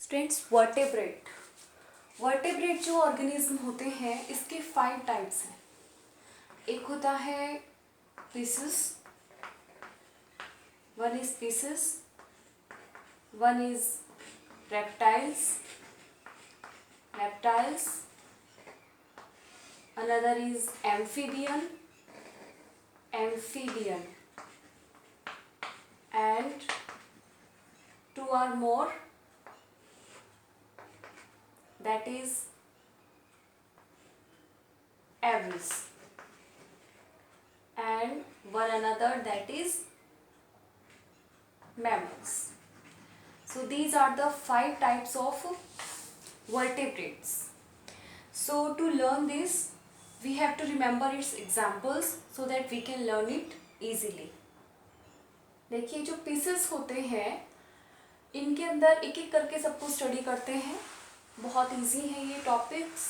Students, vertebrate जो organism होते हैं इसके 5 टाइप्स हैं। एक होता है pieces, one is pieces, one is reptiles, another is amphibian, and 2 or more, that is aves, and one another, that is mammals. So these are the 5 types of vertebrates. So to learn this we have to remember its examples so that we can learn it easily. देखिए, जो pieces होते हैं इनके अंदर एक एक करके सबको स्टडी करते हैं। बहुत इजी है ये topics.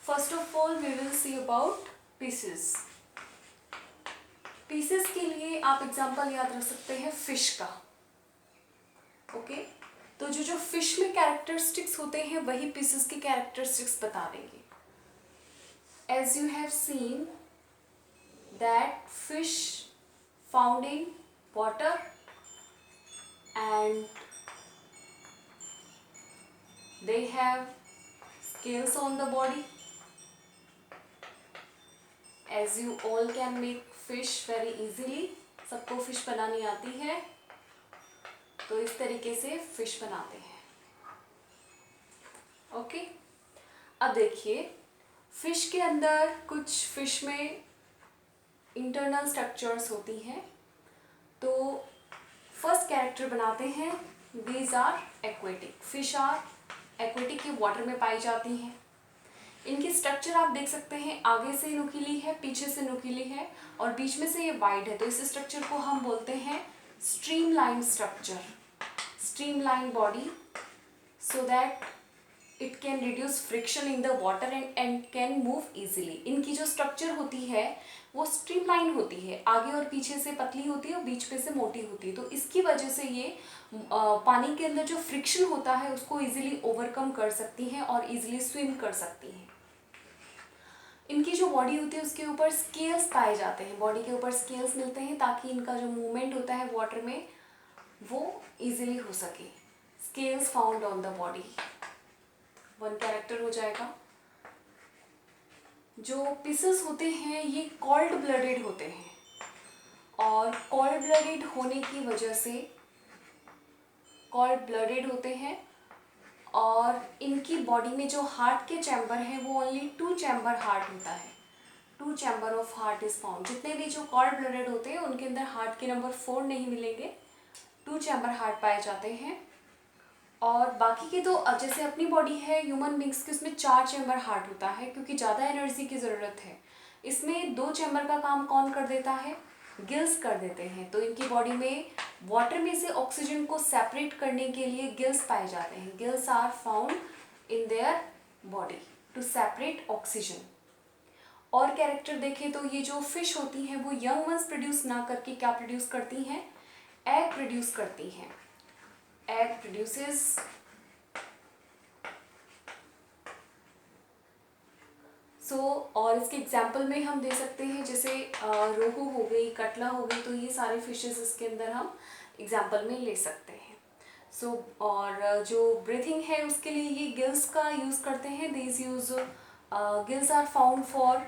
First of all we will see about Pisces. Pisces के लिए आप एग्जांपल याद रख सकते हैं फिश का। ओके, तो जो फिश में कैरेक्टरिस्टिक्स होते हैं वही पीसेस की कैरेक्टरिस्टिक्स बता देंगे। As you have seen that fish found in water and they have scales on the body. As you all can make fish very easily, सबको फिश बनानी आती है, तो इस तरीके से फिश बनाते हैं। ओके, अब देखिए फिश के अंदर कुछ फिश में इंटरनल स्ट्रक्चर्स होती हैं। तो फर्स्ट कैरेक्टर बनाते हैं, these are aquatic. Fish are aquatic, ये वाटर में पाई जाती हैं। इनकी स्ट्रक्चर आप देख सकते हैं, आगे से नुकीली है, पीछे से नुकीली है और बीच में से ये वाइड है। तो इस स्ट्रक्चर को हम बोलते हैं streamline structure, streamline body, so that it can reduce friction in the water and can move easily. इनकी जो स्ट्रक्चर होती है वो स्ट्रीमलाइन होती है, आगे और पीछे से पतली होती है और बीच में से मोटी होती है। तो इसकी वजह से ये पानी के अंदर जो फ्रिक्शन होता है उसको इजीली ओवरकम कर सकती हैं और इजीली स्विम कर सकती हैं। इनकी जो बॉडी होती है उसके ऊपर स्केल्स पाए जाते हैं, बॉडी के ऊपर स्केल्स मिलते हैं ताकि इनका जो मूवमेंट होता है वाटर में वो इजीली हो सके। Scales found on the body, one character हो जाएगा। जो पीसेस होते हैं ये कोल्ड ब्लडेड होते हैं और कोल्ड ब्लडेड होने की वजह से कोल्ड ब्लडेड होते हैं और इनकी बॉडी में जो हार्ट के चैम्बर हैं वो ओनली 2 चैम्बर हार्ट होता है। 2 chamber of heart is found. जितने भी जो कोल्ड ब्लडेड होते हैं उनके अंदर हार्ट के नंबर 4 नहीं मिलेंगे, 2 चैम्बर हार्ट पाए जाते हैं। और बाकी के तो जैसे अपनी बॉडी है ह्यूमन बींग्स की, उसमें 4 चैम्बर हार्ट होता है क्योंकि ज़्यादा एनर्जी की ज़रूरत है। इसमें 2 चैम्बर का काम कौन कर देता है? गिल्स कर देते हैं। तो इनकी बॉडी में वाटर में से ऑक्सीजन को सेपरेट करने के लिए गिल्स पाए जाते हैं। Gills are found in their body to separate oxygen. और कैरेक्टर देखें तो ये जो फिश होती हैं वो यंग वंस प्रोड्यूस ना करके क्या प्रोड्यूस करती हैं? एग प्रोड्यूस करती हैं। एग प्रोड्यूसेस और इसके एग्जाम्पल में हम दे सकते हैं जैसे रोहू हो गई, कटला हो गई, तो ये सारे फिशेस इसके अंदर हम एग्जाम्पल में ले सकते हैं। और जो ब्रीथिंग है उसके लिए ये गिल्स का यूज़ करते हैं। These use gills are found for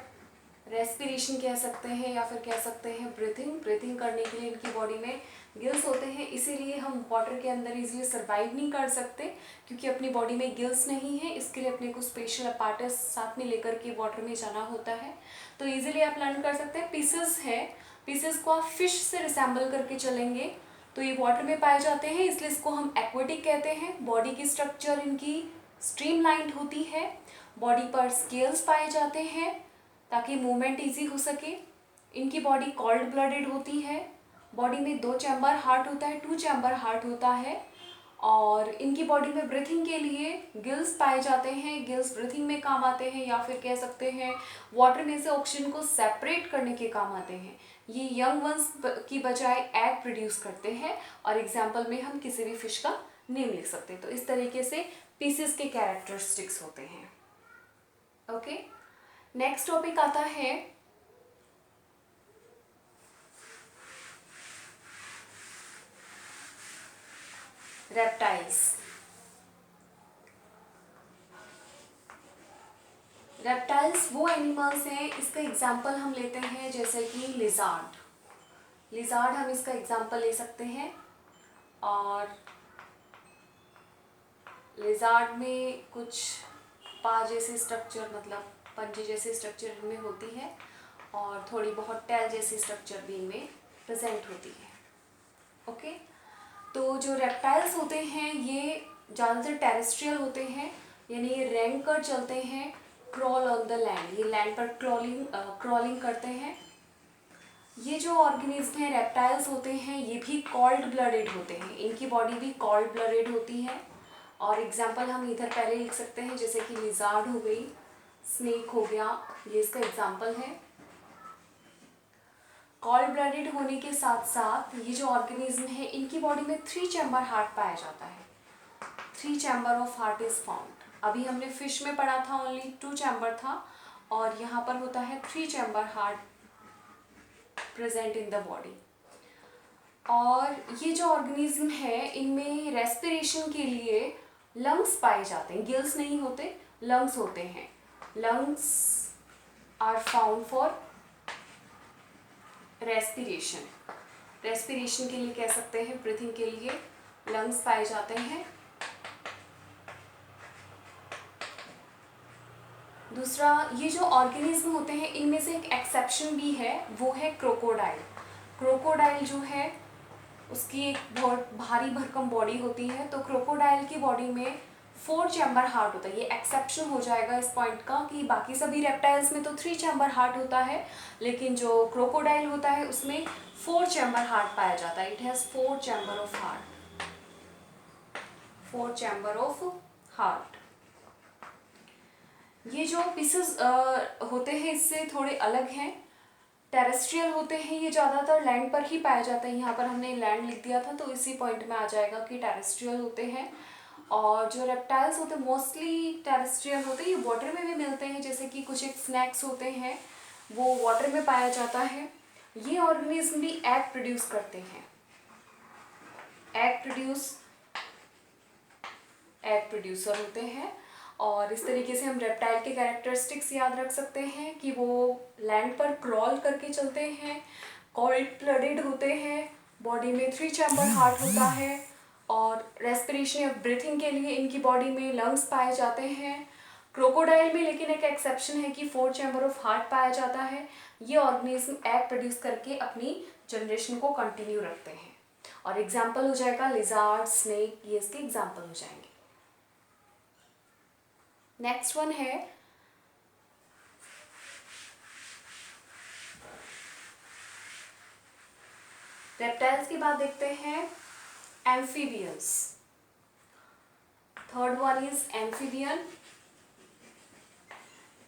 respiration कह सकते हैं या फिर कह सकते हैं ब्रीथिंग करने के लिए इनकी बॉडी में गिल्स होते हैं। इसीलिए हम वाटर के अंदर इजीली सर्वाइव नहीं कर सकते क्योंकि अपनी बॉडी में गिल्स नहीं है। इसके लिए अपने को स्पेशल अपार्टस साथ में लेकर के वाटर में जाना होता है। तो इजीली आप लर्न कर सकते हैं। पीसेस है, पीसेस को आप फिश से रिसेंबल करके चलेंगे तो ये वाटर में पाए जाते हैं, इसलिए इसको हम एक्वेटिक कहते हैं। बॉडी की स्ट्रक्चर इनकी स्ट्रीमलाइंड होती है, बॉडी पर स्केल्स पाए जाते हैं ताकि मूवमेंट इजी हो सके। इनकी बॉडी कोल्ड ब्लडेड होती है, बॉडी में 2 चैम्बर हार्ट होता है, 2 चैम्बर हार्ट होता है। और इनकी बॉडी में ब्रीथिंग के लिए गिल्स पाए जाते हैं। गिल्स ब्रीथिंग में काम आते हैं या फिर कह सकते हैं वाटर में से ऑक्सीजन को सेपरेट करने के काम आते हैं। ये यंग वंस की बजाय एग प्रोड्यूस करते हैं और एग्जाम्पल में हम किसी भी फिश का नेम लिख सकते हैं। तो इस तरीके से पीसेस के कैरेक्टरिस्टिक्स होते हैं। ओके, नेक्स्ट टॉपिक आता है रेप्टाइल्स। रेप्टाइल्स वो एनिमल्स हैं, इसका एग्जाम्पल हम लेते हैं जैसे कि लिजार्ड। लिजार्ड हम इसका एग्जाम्पल ले सकते हैं। और लिजार्ड में कुछ पा जैसे स्ट्रक्चर, मतलब पंजे जैसे स्ट्रक्चर में होती है और थोड़ी बहुत टेल जैसी स्ट्रक्चर भी इनमें प्रेजेंट होती है। ओके, तो जो रेप्टाइल्स होते हैं ये ज़्यादातर टेरेस्ट्रियल होते हैं, यानी ये रैंक कर चलते हैं, क्रॉल ऑन द लैंड, ये लैंड पर क्रॉलिंग करते हैं। ये जो ऑर्गेनिज्म है रेप्टाइल्स होते हैं ये भी कॉल्ड ब्लडेड होते हैं, इनकी बॉडी भी कॉल्ड ब्लडेड होती है। और एग्जाम्पल हम इधर पहले लिख सकते हैं जैसे कि लिजार्ड हो गई, स्नेक हो गया, ये इसका एग्जाम्पल है। कॉल्ड ब्लडेड होने के साथ साथ ये जो ऑर्गेनिज्म है इनकी बॉडी में 3 चैम्बर हार्ट पाया जाता है। 3 chamber of heart is found. अभी हमने फिश में पढ़ा था ओनली 2 चैम्बर था, और यहाँ पर होता है 3 chamber heart present in the body. और ये जो ऑर्गेनिज्म है इनमें रेस्पिरेशन के लिए लंग्स पाए जाते हैं, गिल्स नहीं होते, लंग्स होते हैं। Lungs are found for respiration. Respiration के लिए कह सकते हैं, ब्रीथिंग के लिए लंग्स पाए जाते हैं। दूसरा, ये जो ऑर्गेनिज्म होते हैं इनमें से एक एक्सेप्शन भी है, वो है क्रोकोडाइल। क्रोकोडाइल जो है उसकी एक बहुत भारी भरकम बॉडी होती है, तो क्रोकोडाइल की बॉडी में 4 चैम्बर हार्ट होता है। ये एक्सेप्शन हो जाएगा इस पॉइंट का कि बाकी सभी रेप्टाइल्स में तो 3 चैम्बर हार्ट होता है, लेकिन जो क्रोकोडाइल होता है उसमें 4 चैम्बर हार्ट पाया जाता है। It has 4 chamber of heart, 4 chamber of heart. ये जो पीसेस होते हैं इससे थोड़े अलग हैं, टेरेस्ट्रियल होते हैं, ये ज़्यादातर लैंड पर ही पाया जाता है। यहाँ पर हमने लैंड लिख दिया था तो इसी पॉइंट में आ जाएगा कि टेरेस्ट्रियल होते हैं। और जो रेप्टाइल्स होते हैं मोस्टली टेरेस्ट्रियल होते हैं, ये वाटर में भी मिलते हैं, जैसे कि कुछ एक स्नैक्स होते हैं वो वाटर में पाया जाता है। ये ऑर्गेनिज्म भी एग प्रोड्यूस करते हैं, एग प्रोड्यूसर होते हैं। और इस तरीके से हम रेप्टाइल के कैरेक्टरिस्टिक्स याद रख सकते हैं कि वो लैंड पर क्रॉल करके चलते हैं, कॉल्ड ब्लडेड होते हैं, बॉडी में 3 चैम्बर हार्ट होता है, और रेस्पिरेशन या ब्रीथिंग के लिए इनकी बॉडी में लंग्स पाए जाते हैं। क्रोकोडाइल में लेकिन एक एक्सेप्शन है कि 4 चैम्बर ऑफ हार्ट पाया जाता है। ये ऑर्गेनिज्म एग प्रोड्यूस करके अपनी जनरेशन को कंटिन्यू रखते हैं। और एग्जाम्पल हो जाएगा लिजार्ड, स्नेक, ये इसके एग्जाम्पल हो जाएंगे। नेक्स्ट वन है रेप्टाइल्स की बात देखते हैं, amphibians. Third one is amphibian.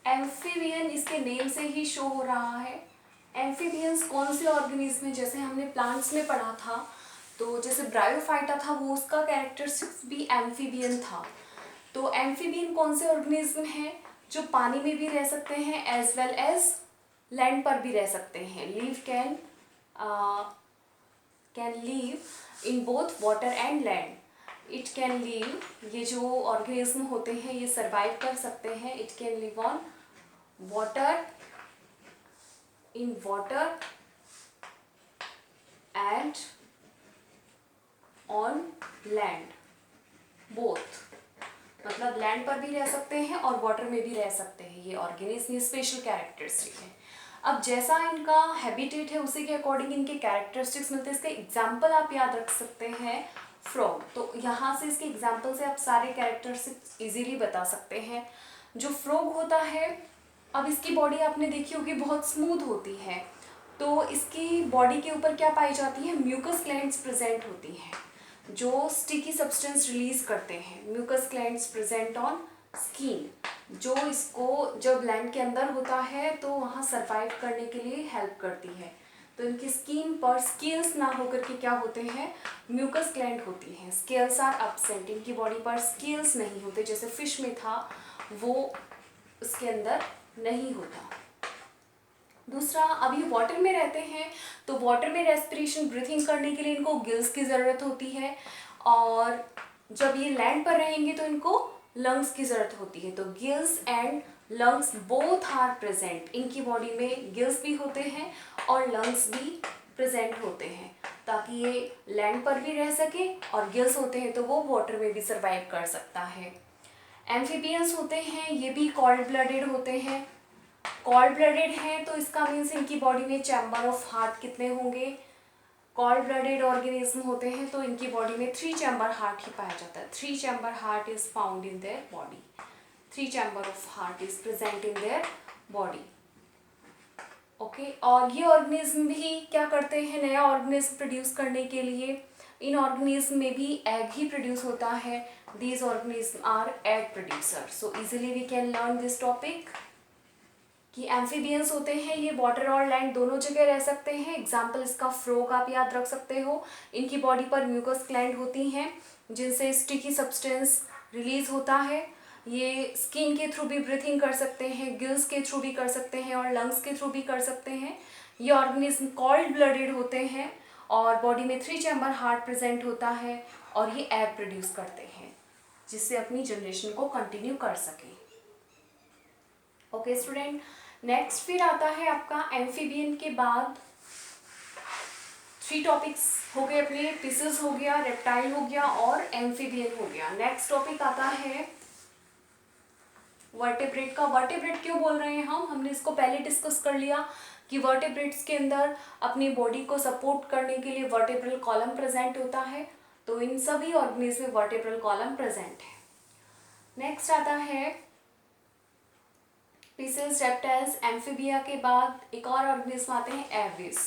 Amphibian इसके नेम से ही शो हो रहा है। एम्फीबियंस कौन से ऑर्गेनिज्म में, जैसे हमने प्लांट्स में पढ़ा था, तो जैसे ब्रायोफाइटा था वो उसका कैरेक्टरिस्टिक्स भी एम्फीबियन था। तो एम्फीबियन कौन से ऑर्गेनिज्म हैं जो पानी में भी रह सकते हैं एज वेल एज लैंड पर भी रह सकते हैं। Leave can leave in both water and land. It can leave, ये जो ऑर्गेनिज्म होते हैं ये सर्वाइव कर सकते हैं। It can live on water, in water and on land, both. मतलब लैंड पर भी रह सकते हैं और वाटर में भी रह सकते हैं ये ऑर्गेनिज्म, ये स्पेशल कैरेक्टरिस्टिक है। अब जैसा इनका हैबिटेट है उसी के अकॉर्डिंग इनके कैरेक्टरिस्टिक्स मिलते हैं। इसका एग्जाम्पल आप याद रख सकते हैं फ्रॉग। तो यहाँ से इसके एग्जाम्पल से आप सारे कैरेक्टरिस्टिक्स इजीली बता सकते हैं। जो फ्रॉग होता है, अब इसकी बॉडी आपने देखी होगी बहुत स्मूथ होती है, तो इसकी बॉडी के ऊपर क्या पाई जाती है, म्यूकस ग्लैंड्स प्रेजेंट होती हैं जो स्टिकी सब्सटेंस रिलीज करते हैं। Mucus glands present on skin, जो इसको जब लैंड के अंदर होता है तो वहाँ सरवाइव करने के लिए हेल्प करती है। तो इनकी स्किन पर स्केल्स ना होकर के क्या होते हैं, म्यूकस ग्लैंड होती हैं। स्केल्स आर एब्सेंट, इनकी बॉडी पर स्केल्स नहीं होते, जैसे फिश में था वो उसके अंदर नहीं होता। दूसरा, अभी वाटर में रहते हैं तो वाटर में रेस्पिरेशन ब्रीथिंग करने के लिए इनको गिल्स की ज़रूरत होती है, और जब ये लैंड पर रहेंगे तो इनको लंग्स की ज़रूरत होती है। तो gills and lungs both are present, इनकी बॉडी में गिल्स भी होते हैं और लंग्स भी प्रेजेंट होते हैं, ताकि ये लैंड पर भी रह सके, और गिल्स होते हैं तो वो वाटर में भी सर्वाइव कर सकता है। एम्फीबियंस होते हैं, ये भी कोल्ड ब्लडेड होते हैं। कोल्ड ब्लडेड हैं तो इसका मीन्स इनकी बॉडी में चैम्बर ऑफ हार्ट कितने होंगे, कोल्ड ब्लडेड ऑर्गेनिज्म होते हैं तो इनकी बॉडी में 3 चैम्बर हार्ट ही पाया जाता है। 3 chamber heart is found in their body, 3 chamber of heart is present in their body. Okay, और ये ऑर्गेनिज्म भी क्या करते हैं, नया ऑर्गेनिज्म प्रोड्यूस करने के लिए इन ऑर्गेनिज्म में भी एग ही प्रोड्यूस होता है। These organism are egg producer. So easily we can learn this topic कि एम्फीबियंस होते हैं, ये वाटर और लैंड दोनों जगह रह सकते हैं। एग्जाम्पल इसका फ्रॉग आप याद रख सकते हो। इनकी बॉडी पर म्यूकस ग्लैंड होती हैं जिनसे स्टिकी सब्सटेंस रिलीज होता है। ये स्किन के थ्रू भी ब्रीथिंग कर सकते हैं, गिल्स के थ्रू भी कर सकते हैं और लंग्स के थ्रू भी कर सकते हैं। ये ऑर्गेनिज्म कोल्ड ब्लडेड होते हैं और बॉडी में 3 चैम्बर हार्ट प्रेजेंट होता है, और ये एग प्रोड्यूस करते हैं जिससे अपनी जनरेशन को कंटिन्यू कर सकें। ओके स्टूडेंट, नेक्स्ट फिर आता है आपका एम्फीबियन के बाद 3 टॉपिक्स हो गए अपने, फिशेस हो गया, रेप्टाइल हो गया और एम्फीबियन हो गया। नेक्स्ट टॉपिक आता है वर्टेब्रेट का। वर्टेब्रेट क्यों बोल रहे हैं हमने इसको पहले डिस्कस कर लिया कि वर्टेब्रेट्स के अंदर अपनी बॉडी को सपोर्ट करने के लिए वर्टेब्रल कॉलम प्रेजेंट होता है, तो इन सभी ऑर्गेनिज्म में वर्टेब्रल कॉलम प्रेजेंट है। नेक्स्ट आता है फिशेस, रेप्टाइल्स, एम्फीबिया के बाद एक और ऑर्गेनिज्म आते हैं एविस,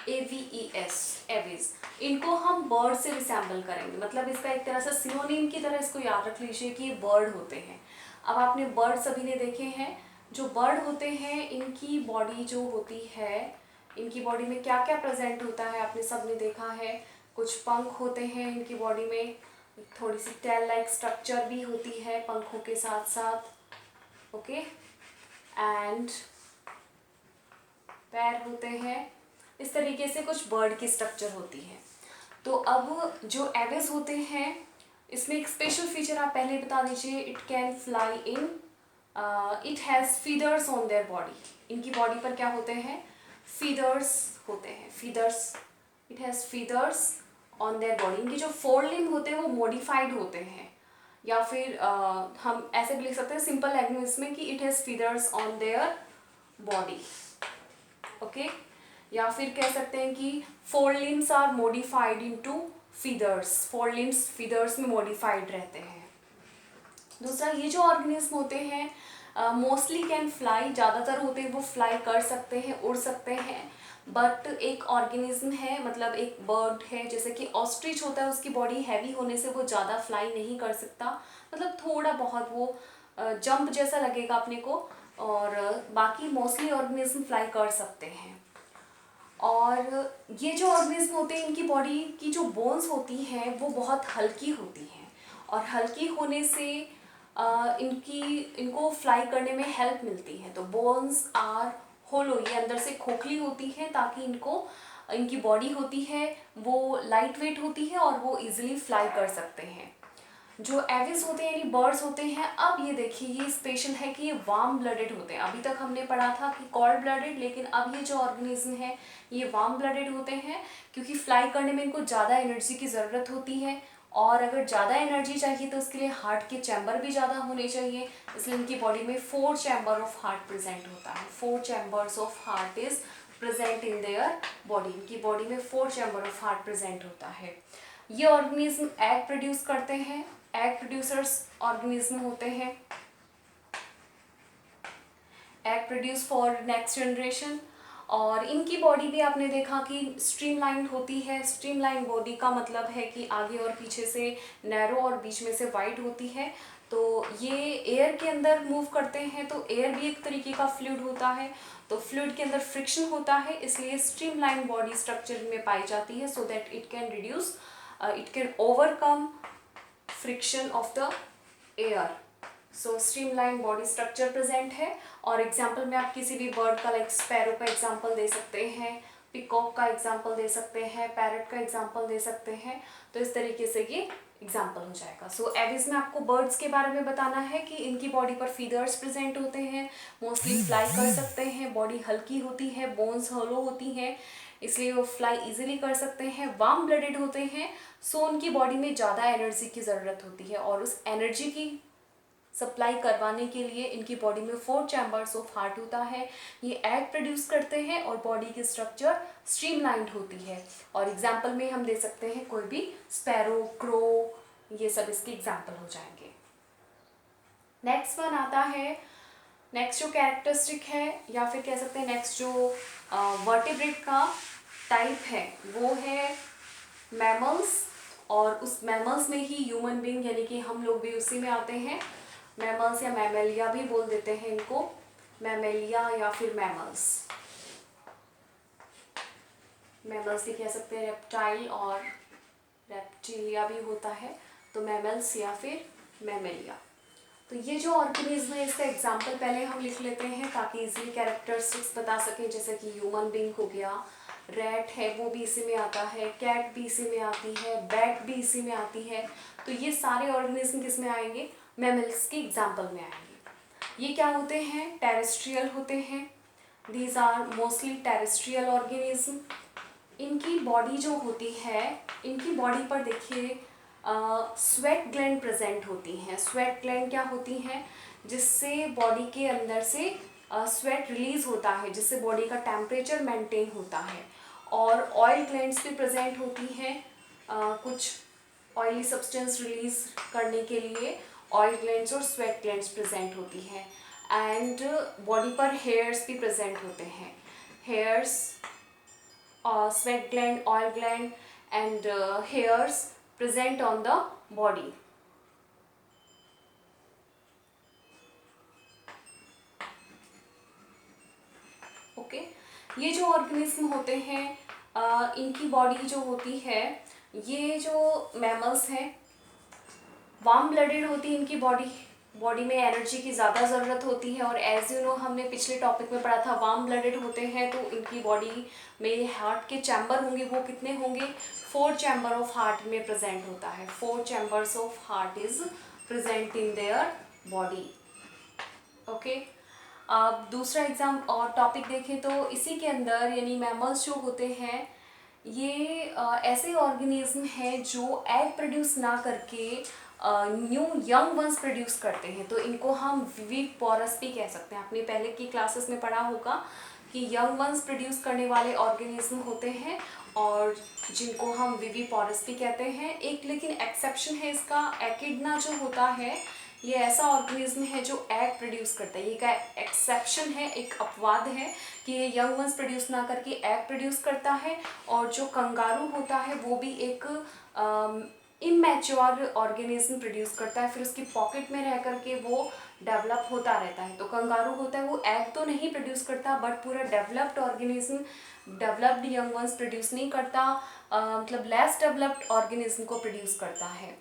AVES, एविस। इनको हम बर्ड से रिसेंबल करेंगे, मतलब इसका एक तरह से सिनोनिम की तरह इसको याद रख लीजिए कि ये बर्ड होते हैं। अब आपने बर्ड सभी ने देखे हैं, जो बर्ड होते हैं इनकी बॉडी जो होती है, इनकी बॉडी में क्या क्या प्रेजेंट होता है आपने सब ने देखा है। कुछ पंख होते हैं इनकी बॉडी में, थोड़ी सी टेल लाइक स्ट्रक्चर भी होती है पंखों के साथ साथ। ओके, एंड पैर होते हैं, इस तरीके से कुछ बर्ड की स्ट्रक्चर होती है। तो अब जो एविस होते हैं इसमें एक स्पेशल फीचर आप पहले बता दीजिए, it can fly in, it has feathers on their body. इनकी बॉडी पर क्या होते हैं, फीदर्स होते हैं, feathers, it has feathers on their body. इनके जो 4 लिम्ब होते हैं वो मॉडिफाइड होते हैं, या फिर हम ऐसे भी लिख सकते हैं सिंपल लैंग्वेज में कि it has feathers on their body. Okay, या फिर कह सकते हैं कि 4 limbs are modified into feathers, 4 limbs feathers में मॉडिफाइड रहते हैं। दूसरा, ये जो ऑर्गेनिज्म होते हैं मोस्टली कैन फ्लाई, ज़्यादातर होते हैं वो फ्लाई कर सकते हैं, उड़ सकते हैं। बट एक ऑर्गेनिज्म है, मतलब एक बर्ड है जैसे कि ऑस्ट्रिच होता है, उसकी बॉडी हैवी होने से वो ज़्यादा फ्लाई नहीं कर सकता, मतलब थोड़ा बहुत वो जंप जैसा लगेगा अपने को, और बाकी मोस्टली ऑर्गेनिज्म फ्लाई कर सकते हैं। और ये जो ऑर्गेनिज्म होते हैं इनकी बॉडी की जो बोन्स होती हैं वो बहुत हल्की होती हैं, और हल्की होने से इनको फ्लाई करने में हेल्प मिलती है। तो बोन्स आर होलो, ये अंदर से खोखली होती है ताकि इनकी बॉडी होती है वो लाइट वेट होती है और वो इजीली फ्लाई कर सकते हैं। जो एविस होते हैं यानी बर्ड्स होते हैं, अब ये देखिए ये स्पेशल है कि ये वार्म ब्लडेड होते हैं। अभी तक हमने पढ़ा था कि कोल्ड ब्लडेड, लेकिन अब ये जो ऑर्गेनिज्म है ये वार्म ब्लडेड होते हैं, क्योंकि फ्लाई करने में इनको ज़्यादा एनर्जी की ज़रूरत होती है, और अगर ज़्यादा एनर्जी चाहिए तो उसके लिए हार्ट के चैम्बर भी ज़्यादा होने चाहिए, इसलिए इनकी बॉडी में 4 चैम्बर ऑफ हार्ट प्रेजेंट होता है। 4 chambers of heart is present in their body. इनकी बॉडी में 4 चैम्बर ऑफ हार्ट प्रेजेंट होता है। ये ऑर्गेनिज्म एग प्रोड्यूस करते हैं, एग प्रोड्यूसर्स ऑर्गेनिज्म होते हैं, egg produce for next generation. और इनकी बॉडी भी आपने देखा कि स्ट्रीमलाइन होती है। स्ट्रीमलाइन बॉडी का मतलब है कि आगे और पीछे से नैरो और बीच में से वाइड होती है। तो ये एयर के अंदर मूव करते हैं, तो एयर भी एक तरीके का फ्लूइड होता है, तो फ्लूइड के अंदर फ्रिक्शन होता है, इसलिए स्ट्रीमलाइन बॉडी स्ट्रक्चर में पाई जाती है, so that it can overcome friction of the air. So streamline body structure present है। और एग्जाम्पल में आप किसी भी बर्ड का लाइक स्पैरो का एग्जाम्पल दे सकते हैं, पिकॉक का एग्जाम्पल दे सकते हैं, पैरट का एग्जाम्पल दे सकते हैं। तो इस तरीके से ये एग्जाम्पल हो जाएगा। सो एविस में आपको बर्ड्स के बारे में बताना है कि इनकी बॉडी पर फीदर्स प्रेजेंट होते हैं, मोस्टली फ्लाई कर सकते हैं, बॉडी हल्की होती है, बोन्स होलो होती हैं, इसलिए वो फ्लाई इजीली कर सकते हैं, वार्म ब्लडेड होते हैं, सो उनकी बॉडी में ज़्यादा एनर्जी की ज़रूरत होती है और उस एनर्जी की सप्लाई करवाने के लिए इनकी बॉडी में 4 चैम्बर्स ऑफ हार्ट होता है। ये एग प्रोड्यूस करते हैं और बॉडी की स्ट्रक्चर स्ट्रीमलाइंड होती है। और एग्जाम्पल में हम दे सकते हैं कोई भी स्पैरो, क्रो, ये सब इसके एग्जाम्पल हो जाएंगे। नेक्स्ट वन आता है, नेक्स्ट जो कैरेक्टरिस्टिक है या फिर कह सकते हैं नेक्स्ट जो वर्टिब्रेट का टाइप है वो है मैमल्स। और उस मैमल्स में ही ह्यूमन बीइंग यानी कि हम लोग भी उसी में आते हैं। मैमल्स या मैमेलिया भी बोल देते हैं इनको, मैमेलिया या फिर मैमल्स। मैमल्स भी कह सकते हैं, रेप्टाइल और रेप्टिलिया भी होता है, तो मैमल्स या फिर मैमेलिया। तो ये जो ऑर्गेनिज्म है इसका एग्जाम्पल पहले हम लिख लेते हैं ताकि इजीली कैरेक्टरिस्टिक्स बता सकें। जैसे कि ह्यूमन बीइंग हो गया, रैट है वो भी इसी में आता है, कैट भी इसी में आती है, बैट भी इसी में आती है। तो ये सारे ऑर्गेनिज्म किस में आएंगे, मैमल्स के एग्जाम्पल में आएंगे। ये क्या होते हैं, टेरेस्ट्रियल होते हैं। These are mostly terrestrial organism. इनकी बॉडी जो होती है, इनकी बॉडी पर देखिए स्वेट ग्लैंड प्रेजेंट होती हैं। स्वेट ग्लैंड क्या होती हैं, जिससे बॉडी के अंदर से स्वेट रिलीज होता है, जिससे बॉडी का टेम्परेचर मेंटेन होता है। और ऑयल ग्लैंड्स भी प्रेजेंट होती हैं, कुछ ऑयली सब्सटेंस रिलीज करने के लिए ऑयल ग्लैंड्स और स्वेट ग्लैंड्स प्रेजेंट होती हैं। एंड बॉडी पर हेयर्स भी प्रेजेंट होते हैं, hairs, sweat gland, oil gland and hairs present on the body. Okay ये जो ऑर्गेनिज्म होते हैं इनकी बॉडी जो होती है, ये जो मैमल्स हैं वार्म ब्लडेड होती है इनकी बॉडी में एनर्जी की ज़्यादा ज़रूरत होती है। और एज यू नो हमने पिछले टॉपिक में पढ़ा था वार्म ब्लडेड होते हैं तो इनकी बॉडी में हार्ट के चैम्बर होंगे, वो कितने होंगे, 4 चैम्बर ऑफ हार्ट में प्रेजेंट होता है। 4 chambers of heart is present in their body. Okay अब दूसरा एग्जाम और टॉपिक देखें तो इसी के अंदर यानी मैमल्स जो होते हैं ये ऐसे ऑर्गेनिज्म हैं जो एग प्रोड्यूस ना करके न्यू यंग वंस प्रोड्यूस करते हैं। तो इनको हम विविपोरस भी कह सकते हैं। आपने पहले की क्लासेस में पढ़ा होगा कि यंग वंस प्रोड्यूस करने वाले ऑर्गेनिज्म होते हैं और जिनको हम विविपोरस भी कहते हैं। एक लेकिन एक्सेप्शन है इसका, एकिडना जो होता है ये ऐसा ऑर्गेनिज्म है जो एग प्रोड्यूस करता है। ये का एक्सेप्शन है, एक अपवाद है कि ये यंग वंस प्रोड्यूस ना करके एग प्रोड्यूस करता है। और जो कंगारू होता है वो भी एक इमैच्योर ऑर्गेनिज्म प्रोड्यूस करता है, फिर उसकी पॉकेट में रह करके वो डेवलप होता रहता है। तो कंगारू होता है वो एग तो नहीं प्रोड्यूस करता बट पूरा developed organism, developed young ones produce नहीं करता, मतलब लेस डेवलप्ड ऑर्गेनिज्म को प्रोड्यूस करता है।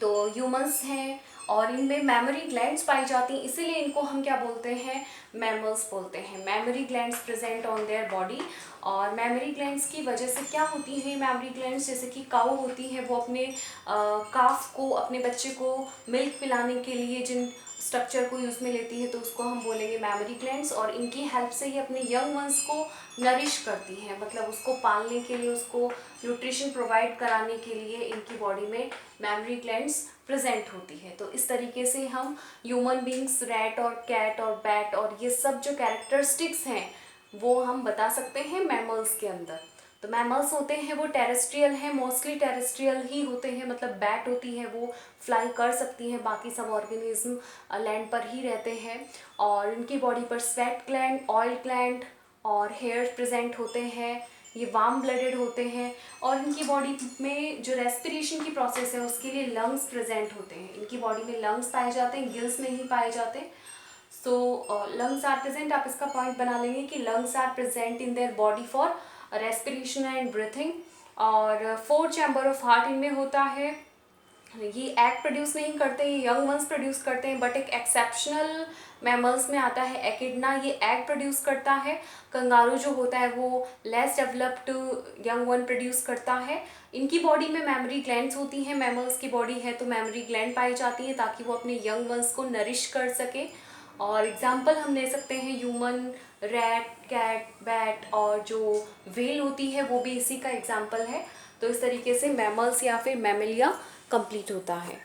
तो ह्यूमंस हैं और इनमें मेमोरी ग्लैंड्स पाई जाती हैं, इसीलिए इनको हम क्या बोलते हैं, मैमल्स बोलते हैं। Mammary glands present on their body. और मेमोरी ग्लैंड्स की वजह से क्या होती है मेमोरी ग्लैंड्स, जैसे कि काऊ होती है वो अपने काफ को, अपने बच्चे को मिल्क पिलाने के लिए जिन स्ट्रक्चर को यूज़ में लेती है तो उसको हम बोलेंगे मेमोरी ग्लैंड्स। और इनकी हेल्प से ही अपने यंग वंस को नरिश करती हैं, मतलब उसको पालने के लिए, उसको न्यूट्रिशन प्रोवाइड कराने के लिए इनकी बॉडी में मेमोरी ग्लैंड्स प्रेजेंट होती है। तो इस तरीके से हम ह्यूमन बींग्स, रैट और कैट और बैट और ये सब जो कैरेक्टरिस्टिक्स हैं वो हम बता सकते हैं मैमल्स के अंदर। तो मैमल्स होते हैं वो टेरेस्ट्रियल हैं, मोस्टली टेरेस्ट्रियल ही होते हैं, मतलब बैट होती है वो फ्लाई कर सकती हैं, बाकी सब ऑर्गेनिज्म लैंड पर ही रहते हैं। और इनकी बॉडी पर स्वेट ग्लैंड, ऑयल ग्लैंड और हेयर प्रेजेंट होते हैं, ये वार्म ब्लडेड होते हैं, और इनकी बॉडी में जो रेस्पिरेशन की प्रोसेस है उसके लिए लंग्स प्रेजेंट होते हैं। इनकी बॉडी में लंग्स पाए जाते हैं, गिल्स नहीं पाए जाते। सो लंग्स आर प्रेजेंट, आप इसका पॉइंट बना लेंगे कि lungs are present in their body for respiration and breathing. और फोर्थ चैम्बर ऑफ हार्ट इनमें होता है। ये एग प्रोड्यूस नहीं करते, ये यंग वंस प्रोड्यूस करते हैं, बट एक एक्सेप्शनल मैमल्स में आता है एकिडना, ये एग प्रोड्यूस करता है। कंगारू जो होता है वो less developed young one produce करता है। इनकी बॉडी में मेमोरी ग्लैंड्स होती हैं, मैमल्स की बॉडी है तो मेमोरी ग्लैंड पाई जाती है ताकि वो अपने यंग वंस को नरिश कर सके। और एग्जाम्पल हम ले सकते हैं ह्यूमन, रैट, कैट, बैट, और जो व्हेल होती है वो भी इसी का एग्जाम्पल है। तो इस तरीके से मैमल्स या फिर मैमलिया कंप्लीट होता है।